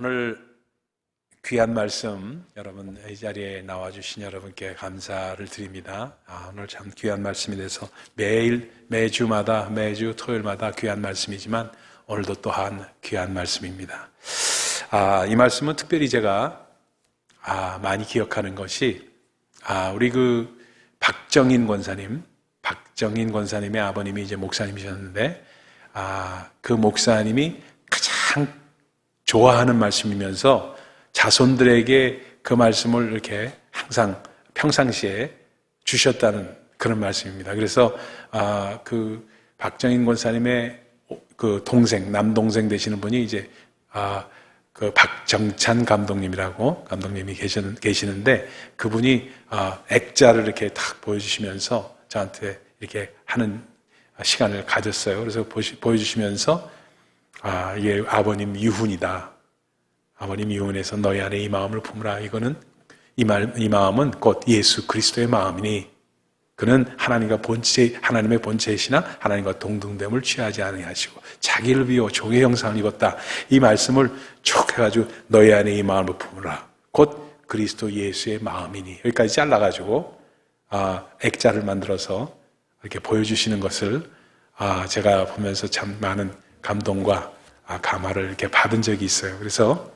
오늘 귀한 말씀 여러분 이 자리에 나와주신 여러분께 감사를 드립니다. 오늘 참 귀한 말씀이 돼서 매주마다 매주 토요일마다 귀한 말씀이지만 오늘도 또한 귀한 말씀입니다. 이 말씀은 특별히 제가 많이 기억하는 것이 우리 박정인 권사님의 아버님이 이제 목사님이셨는데 그 목사님이 가장 좋아하는 말씀이면서 자손들에게 그 말씀을 이렇게 항상 평상시에 주셨다는 그런 말씀입니다. 그래서 그 박정인 권사님의 그 남동생 되시는 분이 이제 그 박정찬 감독님이 계시는데 그분이 액자를 이렇게 딱 보여주시면서 저한테 이렇게 하는 시간을 가졌어요. 그래서 보여주시면서 이게 아버님 유훈이다. 아버님 유훈에서 너희 안에 이 마음을 품으라. 이거는 이 마음은 곧 예수 그리스도의 마음이니 그는 하나님의 본체이시나 하나님과 동등됨을 취하지 아니하시고 자기를 비워 종의 형상을 입었다. 이 말씀을 쭉 해가지고 너희 안에 이 마음을 품으라. 곧 그리스도 예수의 마음이니 여기까지 잘라가지고 액자를 만들어서 이렇게 보여주시는 것을 제가 보면서 참 많은 감동과 감화를 이렇게 받은 적이 있어요. 그래서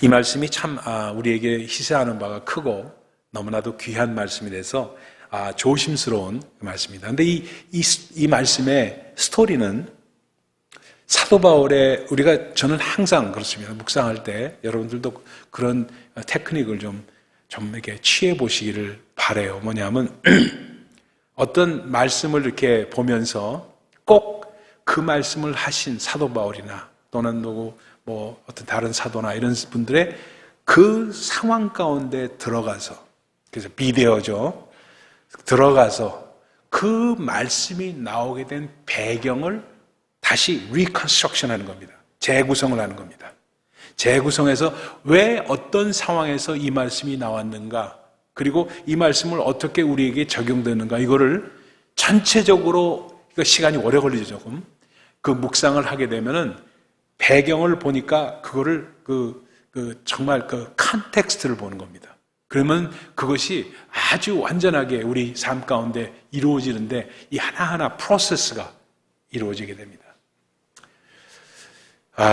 이 말씀이 참 우리에게 시사하는 바가 크고 너무나도 귀한 말씀이 돼서 조심스러운 말씀입니다. 그런데 이 말씀의 스토리는 사도 바울의 저는 항상 그렇습니다. 묵상할 때 여러분들도 그런 테크닉을 좀 이렇게 취해 보시기를 바라요. 뭐냐면 어떤 말씀을 이렇게 보면서 꼭 그 말씀을 하신 사도 바울이나 또는 어떤 다른 사도나 이런 분들의 그 상황 가운데 들어가서 그래서 비대어죠. 들어가서 그 말씀이 나오게 된 배경을 다시 리컨스트럭션 하는 겁니다. 재구성을 하는 겁니다. 재구성해서 왜 어떤 상황에서 이 말씀이 나왔는가 그리고 이 말씀을 어떻게 우리에게 적용되는가 이거를 전체적으로 시간이 오래 걸리죠 조금. 그 묵상을 하게 되면은 배경을 보니까 그거를 정말 그 컨텍스트를 보는 겁니다. 그러면 그것이 아주 완전하게 우리 삶 가운데 이루어지는데 이 하나하나 프로세스가 이루어지게 됩니다.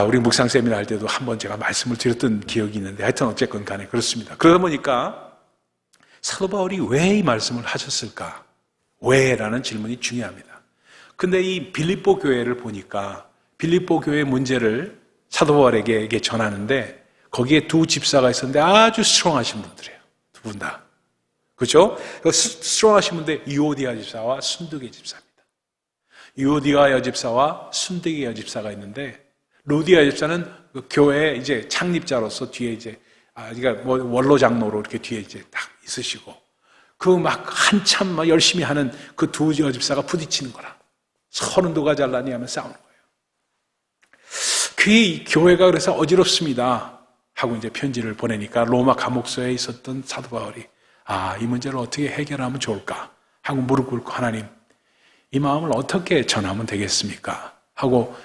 우리 묵상 세미나 할 때도 한번 제가 말씀을 드렸던 기억이 있는데 하여튼 어쨌건 간에 그렇습니다. 그러다 보니까 사도 바울이 왜 이 말씀을 하셨을까? 왜라는 질문이 중요합니다. 근데 이 빌립보 교회를 보니까 빌립보 교회의 문제를 사도 바울에게 전하는데 거기에 두 집사가 있었는데 아주 스트롱하신 분들이에요. 두 분 다. 그렇죠? 스트롱하신 분들 유오디아 집사와 순두계 집사입니다. 유오디아 여집사와 순두계 여집사가 있는데 루디아 집사는 그 교회의 이제 창립자로서 뒤에 이제 그러니까 원로 장로로 이렇게 뒤에 이제 딱 있으시고 한참 열심히 하는 그 두 여집사가 부딪히는 거라. 서는 누가 잘나니 하면 싸우는 거예요. 그 교회가 그래서 어지럽습니다 하고 이제 편지를 보내니까 로마 감옥소에 있었던 사도 바울이 이 문제를 어떻게 해결하면 좋을까 하고 무릎 꿇고 하나님 이 마음을 어떻게 전하면 되겠습니까 하고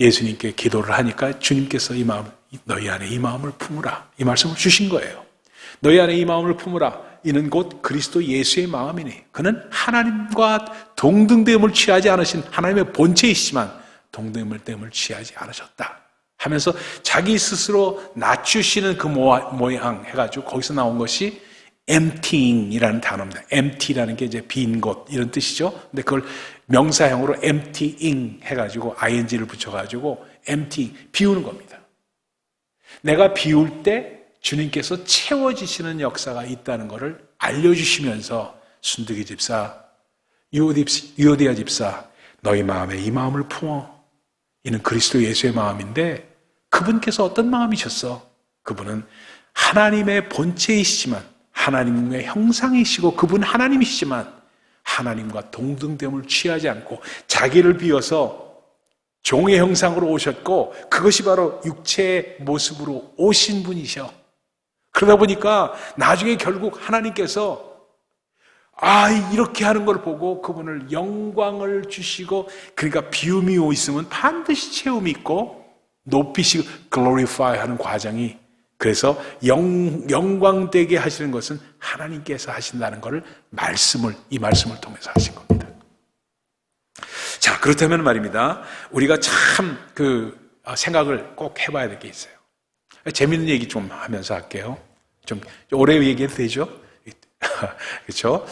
예수님께 기도를 하니까 주님께서 이 마음 너희 안에 이 마음을 품으라 이 말씀을 주신 거예요. 너희 안에 이 마음을 품으라 이는 곧 그리스도 예수의 마음이니 그는 하나님과 동등됨을 취하지 않으신 하나님의 본체이시지만 동등됨을 취하지 않으셨다 하면서 자기 스스로 낮추시는 그 모양 해가지고 거기서 나온 것이 emptying이라는 단어입니다. empty라는 게 이제 빈 곳 이런 뜻이죠. 근데 그걸 명사형으로 emptying 해가지고 ing를 붙여가지고 empty 비우는 겁니다. 내가 비울 때 주님께서 채워지시는 역사가 있다는 것을 알려주시면서 순두기 집사, 유오디아 집사 너희 마음에 이 마음을 품어 이는 그리스도 예수의 마음인데 그분께서 어떤 마음이셨어? 그분은 하나님의 본체이시지만 하나님의 형상이시고 그분 하나님이시지만 하나님과 동등됨을 취하지 않고 자기를 비워서 종의 형상으로 오셨고 그것이 바로 육체의 모습으로 오신 분이셔. 그러다 보니까 나중에 결국 하나님께서 이렇게 하는 걸 보고 그분을 영광을 주시고 그러니까 비움이 있으면 반드시 채움이 있고 높이시고 glorify 하는 과정이, 그래서 영광되게 하시는 것은 하나님께서 하신다는 것을 이 말씀을 통해서 하신 겁니다. 자, 그렇다면 말입니다. 우리가 참 생각을 꼭 해봐야 될 게 있어요. 재밌는 얘기 좀 하면서 할게요. 좀 오래 얘기해도 되죠? 그렇죠?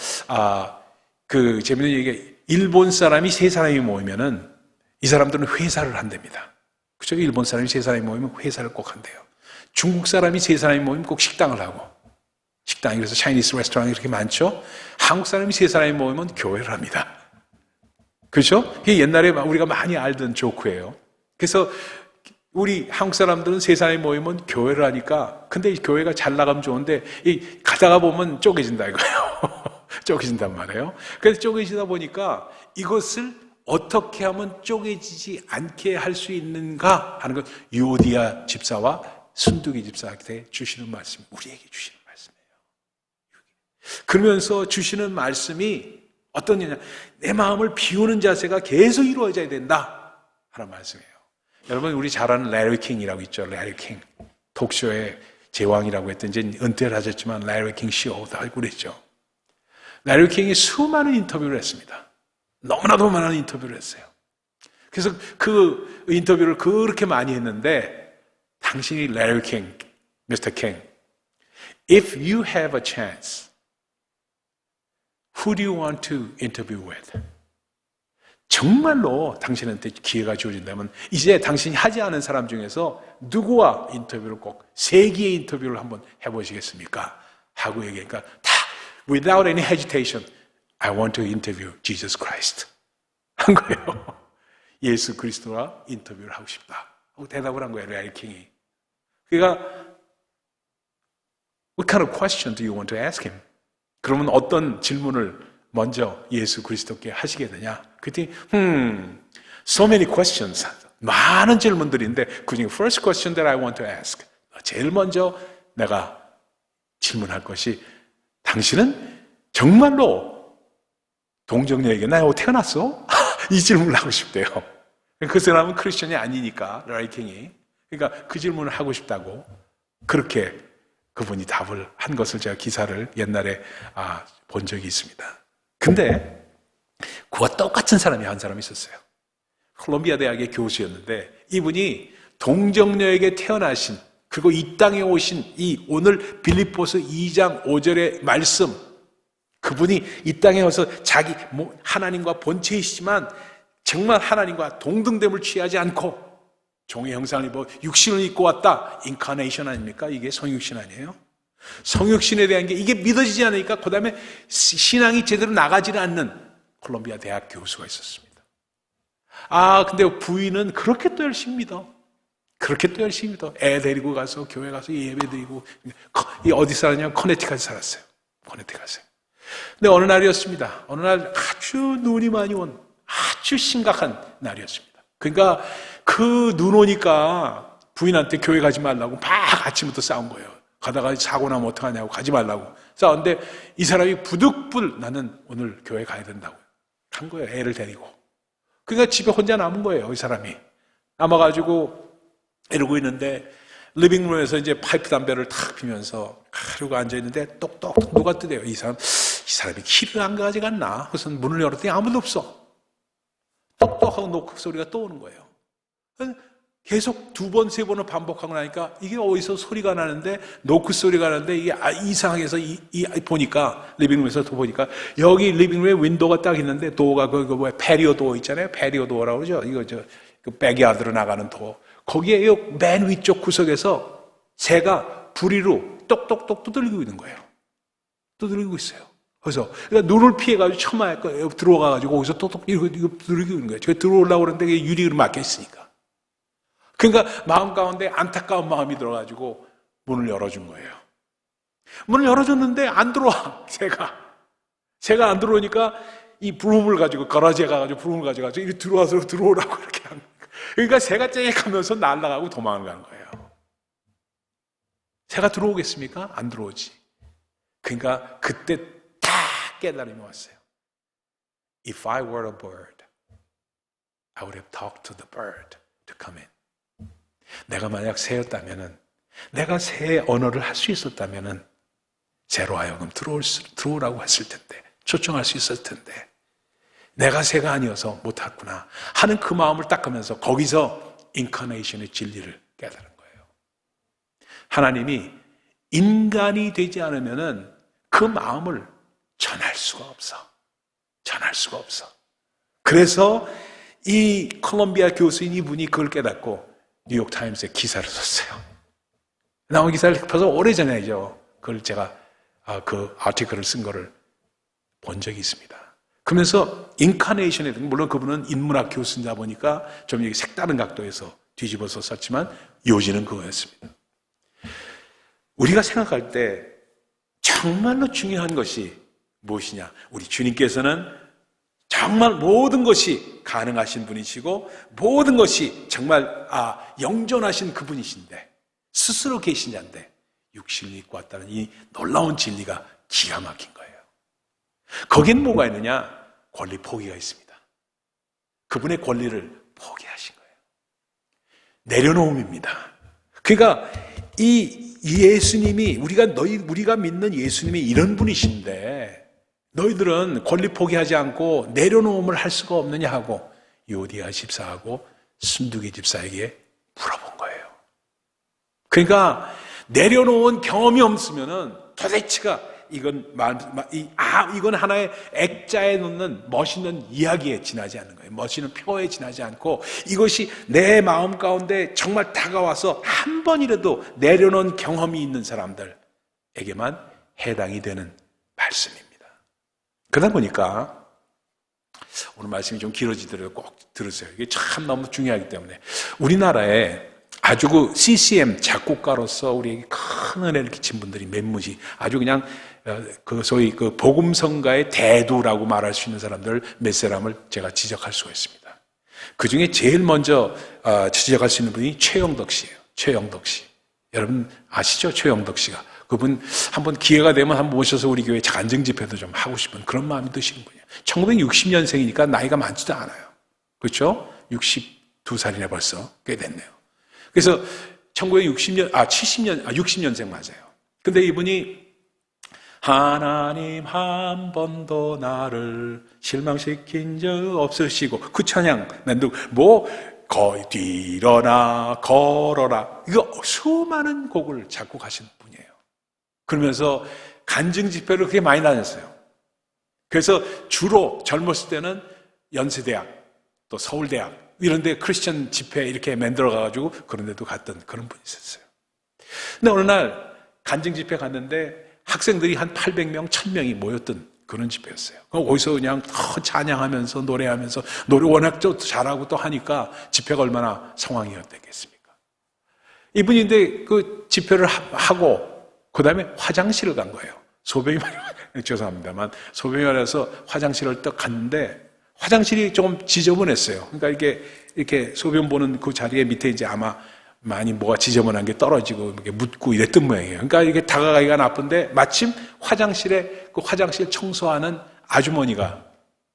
재밌는 얘기, 일본 사람이 3사람이 모이면은 이 사람들은 회사를 한답니다. 그렇죠? 일본 사람이 3사람이 모이면 회사를 꼭 한대요. 중국 사람이 3사람이 모이면 꼭 식당을 하고, 식당이 그래서 차이니스 레스토랑이 그렇게 많죠? 한국 사람이 3사람이 모이면 교회를 합니다. 그렇죠? 그게 옛날에 우리가 많이 알던 조크예요. 그래서 우리 한국 사람들은 3사람이 모이면 교회를 하니까, 근데 이 교회가 잘 나가면 좋은데, 가다가 보면 쪼개진다 이거예요. 쪼개진단 말이에요. 그래서 쪼개지다 보니까 이것을 어떻게 하면 쪼개지지 않게 할 수 있는가 하는 것, 유오디아 집사와 순두기 집사한테 주시는 말씀, 우리에게 주시는 말씀이에요. 그러면서 주시는 말씀이 어떤 냐, 내 마음을 비우는 자세가 계속 이루어져야 된다 하는 말씀이에요. 여러분, 우리 잘 아는 레리 킹이라고 있죠. 레리 킹. 톡쇼의 제왕이라고 했던, 이제 은퇴를 하셨지만 레리 킹 쇼도 하고 그랬죠. 레리 킹이 수많은 인터뷰를 했습니다. 너무나도 많은 인터뷰를 했어요. 그래서 그 인터뷰를 그렇게 많이 했는데, 당신이 레리 킹, 미스터 킹, if you have a chance, who do you want to interview with? 정말로 당신한테 기회가 주어진다면 이제 당신이 하지 않은 사람 중에서 누구와 인터뷰를 꼭 3개의 인터뷰를 한번 해보시겠습니까? 하고 얘기하니까 다 without any hesitation, I want to interview Jesus Christ 한 거예요. 예수 그리스도와 인터뷰를 하고 싶다 하고 대답을 한 거예요. 레리 킹이. 그러니까 What kind of question do you want to ask him? 그러면 어떤 질문을 먼저 예수 그리스도께 하시게 되냐? 그랬더니 so many questions, 많은 질문들인데 그중에 first question that I want to ask, 제일 먼저 내가 질문할 것이, 당신은 정말로 동정녀에게 나 태어났어? 이 질문을 하고 싶대요. 그 사람은 크리스천이 아니니까, 레리 킹이. 그러니까 그 질문을 하고 싶다고 그렇게 그분이 답을 한 것을 제가 기사를 옛날에 본 적이 있습니다. 근데 그와 똑같은 사람이 한 사람이 있었어요. 콜롬비아 대학의 교수였는데, 이분이 동정녀에게 태어나신, 그리고 이 땅에 오신 이 오늘 빌립보서 2장 5절의 말씀, 그분이 이 땅에 와서 자기 하나님과 본체이시지만 정말 하나님과 동등됨을 취하지 않고 종의 형상을 입어 육신을 입고 왔다. 인카네이션 아닙니까? 이게 성육신 아니에요? 성육신에 대한 게 이게 믿어지지 않으니까 그 다음에 신앙이 제대로 나가지는 않는 콜롬비아 대학 교수가 있었습니다. 근데 부인은 그렇게 또 열심히 믿어. 그렇게 또 열심히 믿어. 애 데리고 가서 교회 가서 예배 드리고. 어디 살았냐면 커네티컷에 살았어요. 커네티컷에. 근데 어느 날이었습니다. 어느 날 아주 눈이 많이 온 아주 심각한 날이었습니다. 그러니까 그 눈 오니까 부인한테 교회 가지 말라고 막 아침부터 싸운 거예요. 가다가 사고 나면 어떡하냐고, 가지 말라고 싸웠는데 이 사람이 부득불 나는 오늘 교회 가야 된다고 한 거예요. 애를 데리고. 그러니까 집에 혼자 남은 거예요. 이 사람이 남아가지고 이러고 있는데 리빙룸에서 이제 파이프 담배를 탁 피면서 그러고 앉아있는데 똑똑 누가 뜨대요. 이 사람이 키를 안 가져갔나? 그래서 문을 열었더니 아무도 없어. 똑똑하고 노크 소리가 또 오는 거예요. 계속 2번, 3번을 반복하고 나니까 이게 어디서 소리가 나는데, 노크 소리가 나는데 이게 이상해서 보니까, 리빙룸에서 또 보니까 여기 리빙룸에 윈도우가 딱 있는데, 도어가 페리오 도어 있잖아요. 페리오 도어라고 그러죠. 이거 그 백야드로 나가는 도어. 거기에 맨 위쪽 구석에서 새가 부리로 똑똑똑 두들기고 있는 거예요. 두들기고 있어요. 그래서 그러니까 눈을 피해가지고 처마에 들어가가지고 거기서 똑똑 이거 두들기고 있는 거예요. 제가 들어오려고 그러는데 유리로 막혀 있으니까. 그러니까 마음 가운데 안타까운 마음이 들어가지고 문을 열어준 거예요. 문을 열어줬는데 안 들어와, 새가 안 들어오니까 이 브룸을 가지고 가라지에 가가지고 브룸을 가져가지고 이렇게 들어오라고 이렇게 한 거예요. 그러니까 새가 쨍하면서 날아가고 도망을 가는 거예요. 새가 들어오겠습니까? 안 들어오지. 그러니까 그때 다 깨달음이 왔어요. If I were a bird, I would have talked to the bird to come in. 내가 만약 새였다면은, 내가 새의 언어를 할 수 있었다면은 새로 하여금 들어오라고 했을 텐데, 초청할 수 있었을 텐데, 내가 새가 아니어서 못했구나 하는 그 마음을 닦으면서 거기서 인카네이션의 진리를 깨달은 거예요. 하나님이 인간이 되지 않으면은 그 마음을 전할 수가 없어. 전할 수가 없어. 그래서 이 콜롬비아 교수인 이분이 그걸 깨닫고 뉴욕타임스에 기사를 썼어요. 나온 기사를 벌써 오래전에죠. 그걸 제가 그 아티클을 쓴 거를 본 적이 있습니다. 그러면서 인카네이션에 대한, 물론 그분은 인문학 교수이다 보니까 좀 이게 색다른 각도에서 뒤집어서 썼지만 요지는 그거였습니다. 우리가 생각할 때 정말로 중요한 것이 무엇이냐? 우리 주님께서는 정말 모든 것이 가능하신 분이시고 모든 것이 정말 영존하신 그분이신데 스스로 계신 자인데 육신을 입고 왔다는 이 놀라운 진리가 기가 막힌 거예요. 거긴 뭐가 있느냐? 권리 포기가 있습니다. 그분의 권리를 포기하신 거예요. 내려놓음입니다. 그러니까 이 예수님이 우리가 믿는 예수님이 이런 분이신데 너희들은 권리 포기하지 않고 내려놓음을 할 수가 없느냐 하고 요디아 집사하고 순두기 집사에게 물어본 거예요. 그러니까 내려놓은 경험이 없으면은 도대체가 이건 하나의 액자에 놓는 멋있는 이야기에 지나지 않는 거예요. 멋있는 표에 지나지 않고 이것이 내 마음 가운데 정말 다가와서 한 번이라도 내려놓은 경험이 있는 사람들에게만 해당이 되는 말씀입니다. 그러다 보니까 오늘 말씀이 좀 길어지더라도 꼭 들으세요. 이게 참 너무 중요하기 때문에 우리나라에 아주 그 CCM 작곡가로서 우리에게 큰 은혜를 끼친 분들이 몇무지 아주 그냥 그 소위 그 복음성가의 대두라고 말할 수 있는 사람들 몇 사람을 제가 지적할 수가 있습니다. 그 중에 제일 먼저 지적할 수 있는 분이 최영덕 씨예요. 최영덕 씨. 여러분 아시죠? 최영덕 씨가. 그분 한번 기회가 되면 한번 모셔서 우리 교회 간증 집회도 좀 하고 싶은 그런 마음이 드시는 분이에요. 1960년생이니까 나이가 많지도 않아요. 그렇죠? 62살이나 벌써 꽤 됐네요. 그래서 60년생 맞아요. 근데 이분이 하나님 한 번도 나를 실망시킨 적 없으시고 그 찬양 뒤러나 걸어라 이거 수많은 곡을 작곡하신 분이에요. 그러면서 간증 집회를 그렇게 많이 다녔어요. 그래서 주로 젊었을 때는 연세대학 또 서울대학 이런 데 크리스천 집회 이렇게 만들어 가지고 그런 데도 갔던 그런 분이 있었어요. 근데 어느 날 간증 집회 갔는데 학생들이 한 800명, 1000명이 모였던 그런 집회였어요. 거기서 그냥 찬양하면서 노래하면서 노래 워낙 또 잘하고 또 하니까 집회가 얼마나 상황이었겠습니까? 이분인데 그 집회를 하고 그 다음에 화장실을 간 거예요. 소변이 죄송합니다만 소변이 말해서 화장실을 딱 갔는데 화장실이 조금 지저분했어요. 그러니까 이렇게 소변 보는 그 자리에 밑에 이제 아마 많이 뭐가 지저분한 게 떨어지고 이렇게 묻고 이랬던 모양이에요. 그러니까 이게 다가가기가 나쁜데 마침 화장실에 그 화장실 청소하는 아주머니가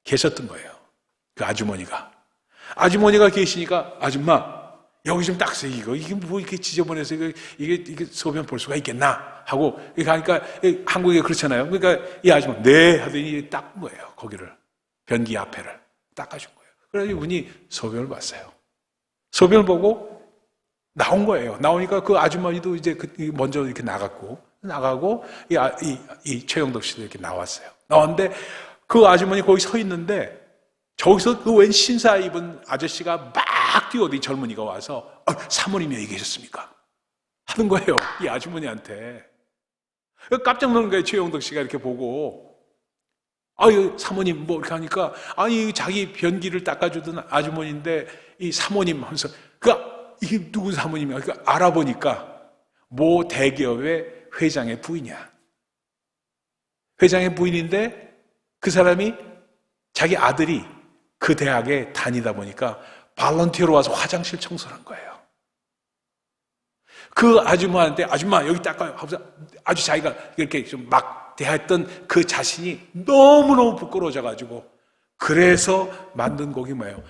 계셨던 거예요. 그 아주머니가 계시니까 아줌마 여기 좀 닦으세요. 이게 뭐 이렇게 지저분해서 이게 소변 볼 수가 있겠나 하고 가니까 한국에 그렇잖아요. 그러니까 이 아주머니 네 하더니 닦은 거예요. 거기를 변기 앞에를 닦아준 거예요. 그래서 이분이 소변을 봤어요. 소변을 보고 나온 거예요. 나오니까 그 아주머니도 이제 먼저 이렇게 나가고 이 최영덕 씨도 이렇게 나왔어요. 나왔는데 그 아주머니 거기 서 있는데 저기서 그 웬 신사 입은 아저씨가 막 뛰어오더니 젊은이가 와서 사모님이 여기 계셨습니까? 하는 거예요. 이 아주머니한테. 깜짝 놀란 거예요. 최영덕 씨가 이렇게 보고 사모님 뭐 이렇게 하니까 자기 변기를 닦아주던 아주머니인데 이 사모님 하면서 이게 누구 사모님이야? 그러니까 알아보니까 모 대기업의 회장의 부인이야. 회장의 부인인데 그 사람이 자기 아들이 그 대학에 다니다 보니까 발런티어로 와서 화장실 청소를 한 거예요. 그 아줌마한테 아줌마 여기 닦아요 하면서 아주 자기가 이렇게 좀 막 대했던 그 자신이 너무너무 부끄러워져가지고 그래서 만든 곡이 뭐예요?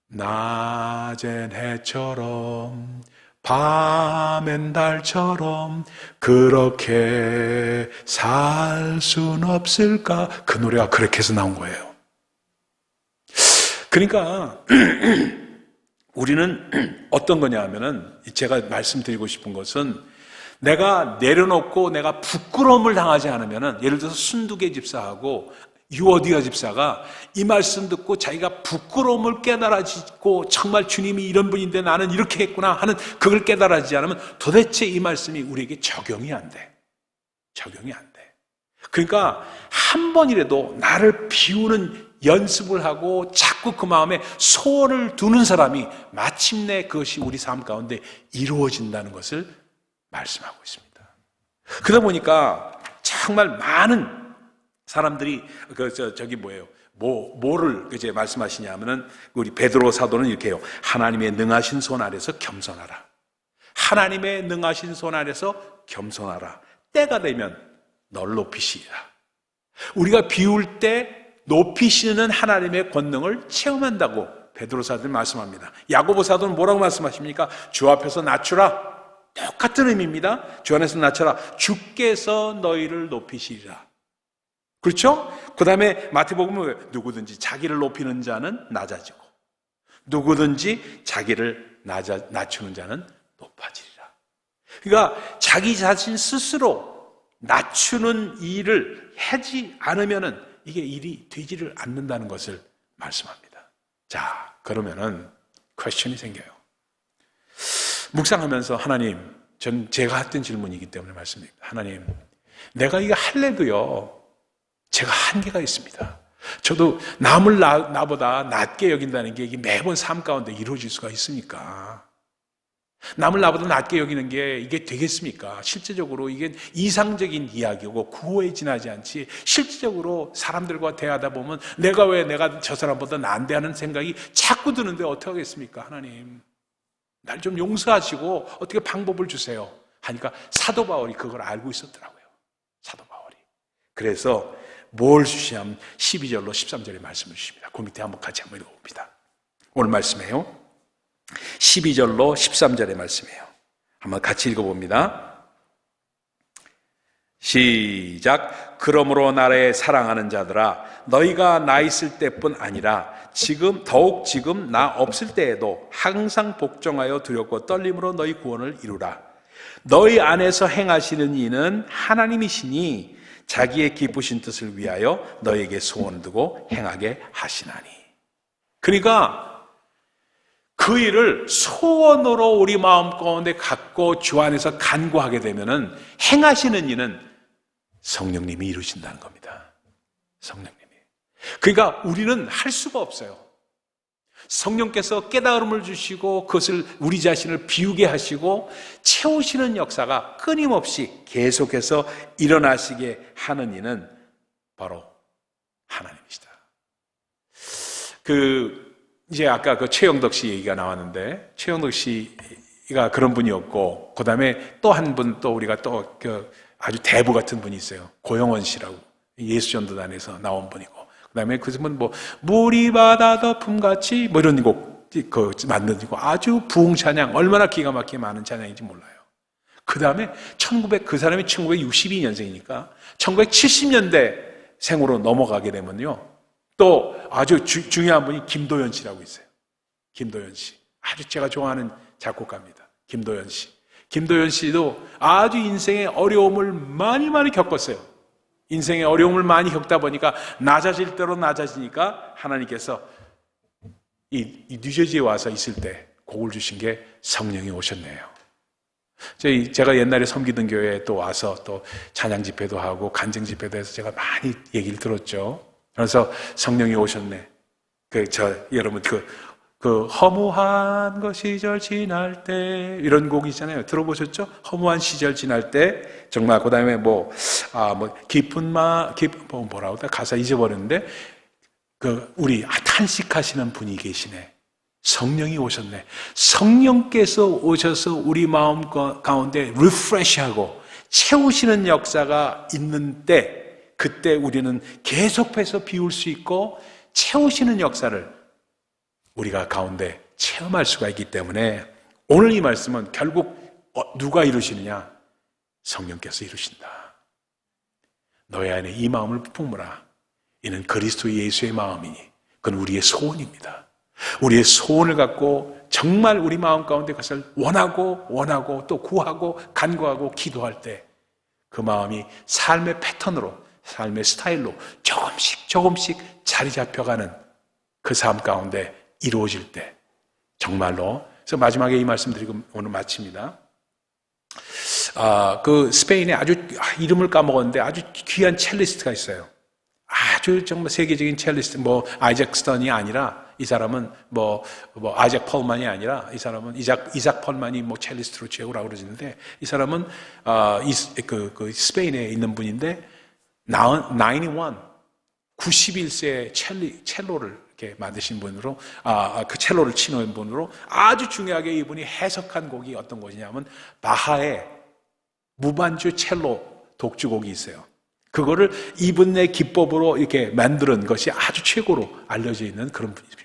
낮엔 해처럼 밤엔 달처럼 그렇게 살 순 없을까? 그 노래가 그렇게 해서 나온 거예요. 그러니까 우리는 어떤 거냐 하면은, 제가 말씀드리고 싶은 것은, 내가 내려놓고 내가 부끄러움을 당하지 않으면은, 예를 들어서 순두개 집사하고 유어디아 집사가 이 말씀 듣고 자기가 부끄러움을 깨달아지고, 정말 주님이 이런 분인데 나는 이렇게 했구나 하는 그걸 깨달아지지 않으면 도대체 이 말씀이 우리에게 적용이 안 돼. 적용이 안 돼. 그러니까 한 번이라도 나를 비우는 연습을 하고 자꾸 그 마음에 소원을 두는 사람이 마침내 그것이 우리 삶 가운데 이루어진다는 것을 말씀하고 있습니다. 그러다 보니까 정말 많은 사람들이 뭐를 이제 말씀하시냐 하면은, 우리 베드로 사도는 이렇게 해요. 하나님의 능하신 손 아래서 겸손하라. 하나님의 능하신 손 아래서 겸손하라. 때가 되면 널 높이시리라. 우리가 비울 때 높이시는 하나님의 권능을 체험한다고 베드로 사도는 말씀합니다. 야고보 사도는 뭐라고 말씀하십니까? 주 앞에서 낮추라. 똑같은 의미입니다. 주 안에서 낮춰라. 주께서 너희를 높이시리라. 그렇죠? 그 다음에 마태복음은 누구든지 자기를 높이는 자는 낮아지고 누구든지 자기를 낮추는 자는 높아지리라. 그러니까 자기 자신 스스로 낮추는 일을 하지 않으면은 이게 일이 되지를 않는다는 것을 말씀합니다. 자, 그러면은 퀘스천이 생겨요. 묵상하면서, 하나님, 전 제가 했던 질문이기 때문에 말씀드립니다. 하나님, 내가 이거 할래도요, 제가 한계가 있습니다. 저도 남을 나보다 낮게 여긴다는 게 이게 매번 삶 가운데 이루어질 수가 있습니까? 남을 나보다 낮게 여기는 게 이게 되겠습니까? 실제적으로 이게 이상적인 이야기고 구호에 지나지 않지, 실질적으로 사람들과 대하다 보면 내가 저 사람보다 난데 하는 생각이 자꾸 드는데 어떻게 하겠습니까? 하나님, 날 좀 용서하시고 어떻게 방법을 주세요 하니까 사도 바울이 그걸 알고 있었더라고요. 사도 바울이. 그래서 뭘 주시냐면 12절로 13절의 말씀을 주십니다. 그 밑에 같이 한번 읽어봅니다. 오늘 말씀이에요. 12절로 13절의 말씀이에요. 한번 같이 읽어봅니다. 시작. 그러므로 나를 사랑하는 자들아, 너희가 나 있을 때뿐 아니라 더욱 지금 나 없을 때에도 항상 복종하여 두렵고 떨림으로 너희 구원을 이루라. 너희 안에서 행하시는 이는 하나님이시니 자기의 기쁘신 뜻을 위하여 너에게 소원을 두고 행하게 하시나니. 그러니까 그 일을 소원으로 우리 마음 가운데 갖고 주 안에서 간구하게 되면은 행하시는 이는 성령님이 이루신다는 겁니다. 성령님이. 그러니까 우리는 할 수가 없어요. 성령께서 깨달음을 주시고 그것을 우리 자신을 비우게 하시고 채우시는 역사가 끊임없이 계속해서 일어나시게 하는 이는 바로 하나님이시다. 이제 아까 최영덕 씨 얘기가 나왔는데, 최영덕 씨가 그런 분이었고, 그 다음에 또 한 분, 또 우리가 아주 대부 같은 분이 있어요. 고영원 씨라고. 예수전도단에서 나온 분이고. 그 다음에 그 분은 물이 바다 덮음같이 이런 곡, 만들고 아주 부흥 찬양, 얼마나 기가 막히게 많은 찬양인지 몰라요. 그 다음에 그 사람이 1962년생이니까 1970년대 생으로 넘어가게 되면요. 또 아주 중요한 분이 김도연 씨라고 있어요. 김도연 씨. 아주 제가 좋아하는 작곡가입니다. 김도연 씨. 김도연 씨도 아주 인생의 어려움을 많이 겪었어요. 인생의 어려움을 많이 겪다 보니까 낮아질 대로 낮아지니까 하나님께서 이 뉴저지에 와서 있을 때 곡을 주신 게 성령이 오셨네요. 제가 옛날에 섬기던 교회에 또 와서 또 찬양 집회도 하고 간증 집회도 해서 제가 많이 얘기를 들었죠. 그래서 성령이 오셨네. 여러분 허무한 그 시절 지날 때 이런 곡이 있잖아요. 들어보셨죠? 허무한 시절 지날 때 정말 그 다음에 깊은 뭐라고 가사 잊어버렸는데 우리 탄식하시는 분이 계시네. 성령이 오셨네. 성령께서 오셔서 우리 마음 가운데 리프레시하고 채우시는 역사가 있는 때, 그때 우리는 계속해서 비울 수 있고 채우시는 역사를 우리가 가운데 체험할 수가 있기 때문에 오늘 이 말씀은 결국 누가 이루시느냐? 성령께서 이루신다. 너희 안에 이 마음을 품으라. 이는 그리스도 예수의 마음이니 그건 우리의 소원입니다. 우리의 소원을 갖고 정말 우리 마음 가운데 그것을 원하고 또 구하고 간구하고 기도할 때 그 마음이 삶의 패턴으로, 삶의 스타일로 조금씩 자리 잡혀가는 그 삶 가운데 이루어질 때 정말로, 그래서 마지막에 이 말씀 드리고 오늘 마칩니다. 그 스페인에 아주 이름을 까먹었는데 아주 귀한 첼리스트가 있어요. 아주 정말 세계적인 첼리스트, 아이작 스턴이 아니라 이 사람은 아이작 펄만이 아니라 이 사람은 이작 펄만이 첼리스트로 최고라고 그러시는데 이 사람은 그 스페인에 있는 분인데 91세 첼로를 이렇게 만드신 분으로 그 첼로를 치는 분으로 아주 중요하게 이분이 해석한 곡이 어떤 곡이냐면 바하의 무반주 첼로 독주곡이 있어요. 그거를 이분의 기법으로 이렇게 만드는 것이 아주 최고로 알려져 있는 그런 분입니다.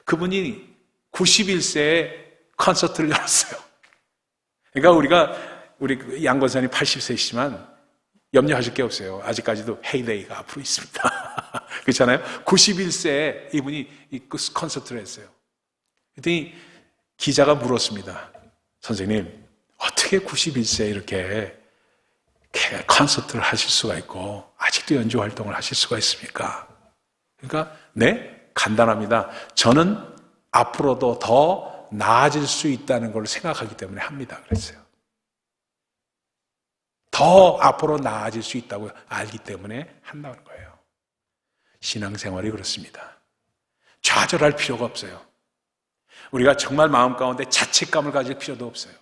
그분이 91세에 콘서트를 열었어요. 그러니까 우리 양 권사님 80세이시지만 염려하실 게 없어요. 아직까지도 헤이데이가 앞으로 있습니다. 그렇잖아요? 91세에 이분이 그 콘서트를 했어요. 그랬더니 기자가 물었습니다. 선생님, 어떻게 91세에 이렇게 콘서트를 하실 수가 있고 아직도 연주 활동을 하실 수가 있습니까? 그러니까 네, 간단합니다. 저는 앞으로도 더 나아질 수 있다는 걸 생각하기 때문에 합니다. 그랬어요. 더 앞으로 나아질 수 있다고 알기 때문에 한다는 거예요. 신앙생활이 그렇습니다. 좌절할 필요가 없어요. 우리가 정말 마음 가운데 자책감을 가질 필요도 없어요.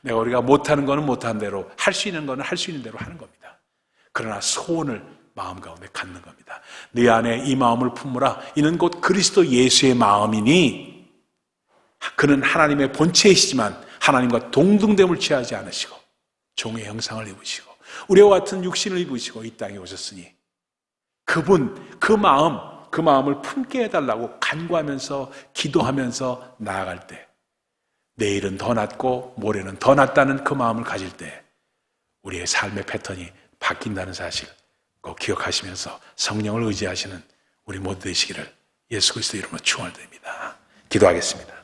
우리가 못하는 거는 못하는 대로, 할 수 있는 거는 할 수 있는 대로 하는 겁니다. 그러나 소원을 마음 가운데 갖는 겁니다. 네 안에 이 마음을 품으라. 이는 곧 그리스도 예수의 마음이니 그는 하나님의 본체이시지만 하나님과 동등됨을 취하지 않으시고 종의 형상을 입으시고 우리와 같은 육신을 입으시고 이 땅에 오셨으니 그분, 그 마음을 품게 해달라고 간구하면서 기도하면서 나아갈 때 내일은 더 낫고 모레는 더 낫다는 그 마음을 가질 때 우리의 삶의 패턴이 바뀐다는 사실 꼭 기억하시면서 성령을 의지하시는 우리 모두 되시기를 예수 그리스도 이름으로 축원드립니다. 기도하겠습니다.